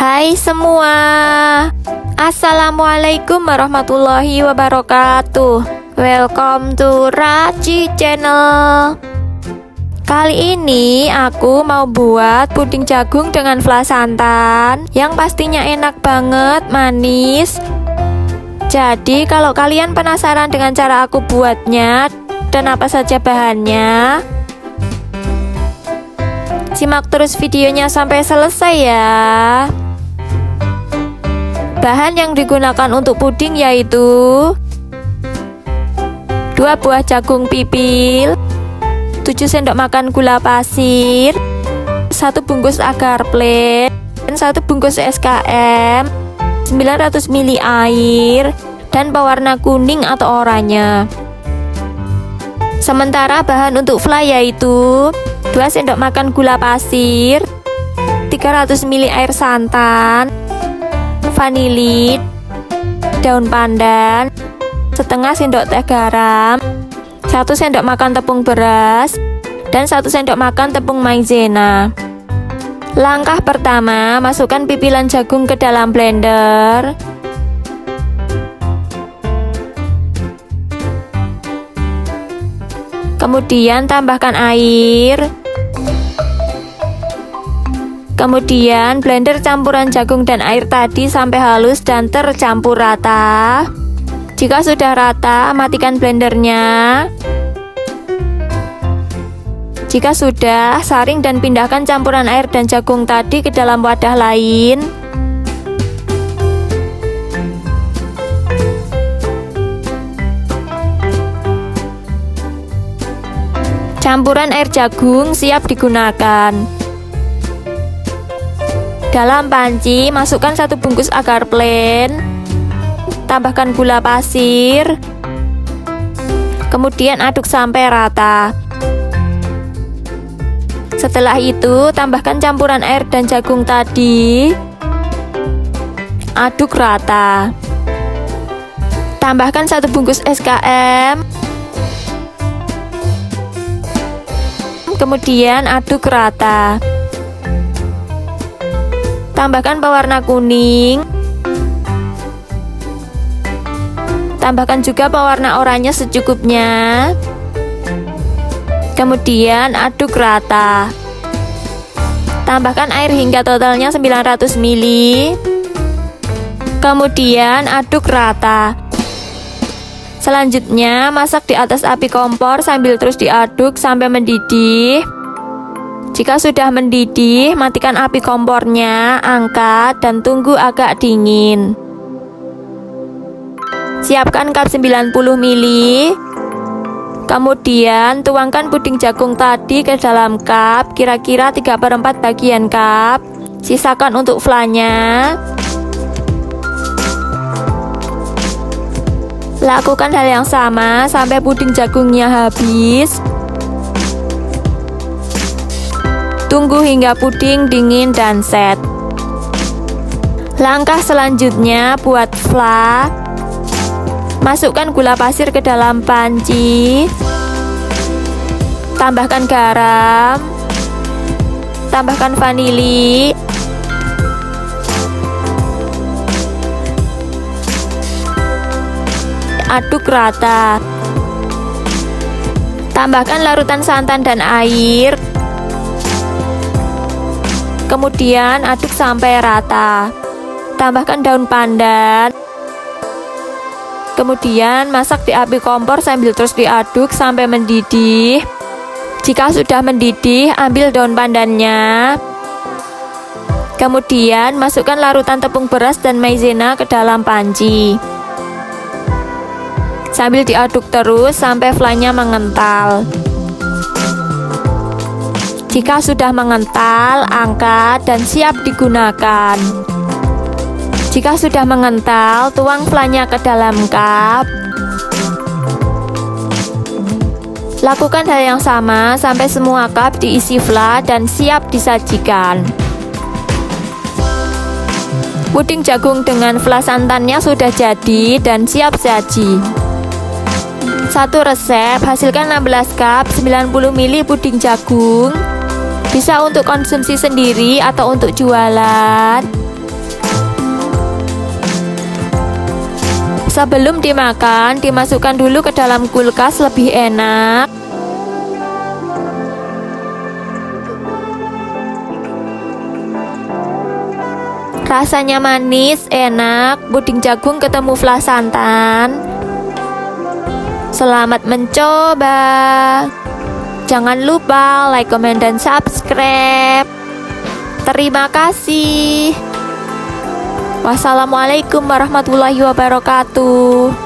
Hai semua, Assalamualaikum warahmatullahi wabarakatuh. Welcome to Raci Channel. Kali ini aku mau buat puding jagung dengan fla santan yang pastinya enak banget, manis. Jadi kalau kalian penasaran dengan cara aku buatnya dan apa saja bahannya, simak terus videonya sampai selesai ya. Bahan yang digunakan untuk puding yaitu 2 buah jagung pipil, 7 sendok makan gula pasir, 1 bungkus agar plain, 1 bungkus SKM, 900 ml air, dan pewarna kuning atau oranye. Sementara bahan untuk fla yaitu 2 sendok makan gula pasir, 300 ml air santan, vanili, daun pandan, setengah sendok teh garam, 1 sendok makan tepung beras, dan 1 sendok makan tepung maizena. Langkah pertama, masukkan pipilan jagung ke dalam blender. Kemudian tambahkan air. Kemudian blender campuran jagung dan air tadi sampai halus dan tercampur rata. Jika sudah rata, matikan blendernya. Jika sudah, saring dan pindahkan campuran air dan jagung tadi ke dalam wadah lain. Campuran air jagung siap digunakan. Dalam panci, masukkan 1 bungkus agar plain, tambahkan gula pasir, kemudian aduk sampai rata. Setelah itu, tambahkan campuran air dan jagung tadi, aduk rata. Tambahkan 1 bungkus SKM, kemudian aduk rata. Tambahkan pewarna kuning. Tambahkan juga pewarna oranye secukupnya. Kemudian aduk rata. Tambahkan air hingga totalnya 900 ml. Kemudian aduk rata. Selanjutnya masak di atas api kompor sambil terus diaduk sampai mendidih. Jika sudah mendidih, matikan api kompornya, angkat dan tunggu agak dingin. Siapkan cup 90 ml. Kemudian tuangkan puding jagung tadi ke dalam cup, kira-kira 3/4 bagian cup. Sisakan untuk flanya. Lakukan hal yang sama sampai puding jagungnya habis. Tunggu hingga puding dingin dan set. Langkah selanjutnya buat fla. Masukkan gula pasir ke dalam panci. Tambahkan garam. Tambahkan vanili. Aduk rata. Tambahkan larutan santan dan air. Kemudian aduk sampai rata. Tambahkan daun pandan. Kemudian masak di api kompor sambil terus diaduk sampai mendidih. Jika sudah mendidih, ambil daun pandannya. Kemudian masukkan larutan tepung beras dan maizena ke dalam panci. Sambil diaduk terus sampai flanya mengental. Jika sudah mengental, angkat dan siap digunakan. Jika sudah mengental, tuang flanya ke dalam cup. Lakukan hal yang sama sampai semua cup diisi fla dan siap disajikan. Puding jagung dengan fla santannya sudah jadi dan siap saji. Satu resep, hasilkan 16 cup 90 ml puding jagung. Bisa untuk konsumsi sendiri atau untuk jualan. Sebelum dimakan, dimasukkan dulu ke dalam kulkas lebih enak. Rasanya manis, enak, puding jagung ketemu flan santan. Selamat mencoba. Jangan lupa like, comment, dan subscribe. Terima kasih. Wassalamualaikum warahmatullahi wabarakatuh.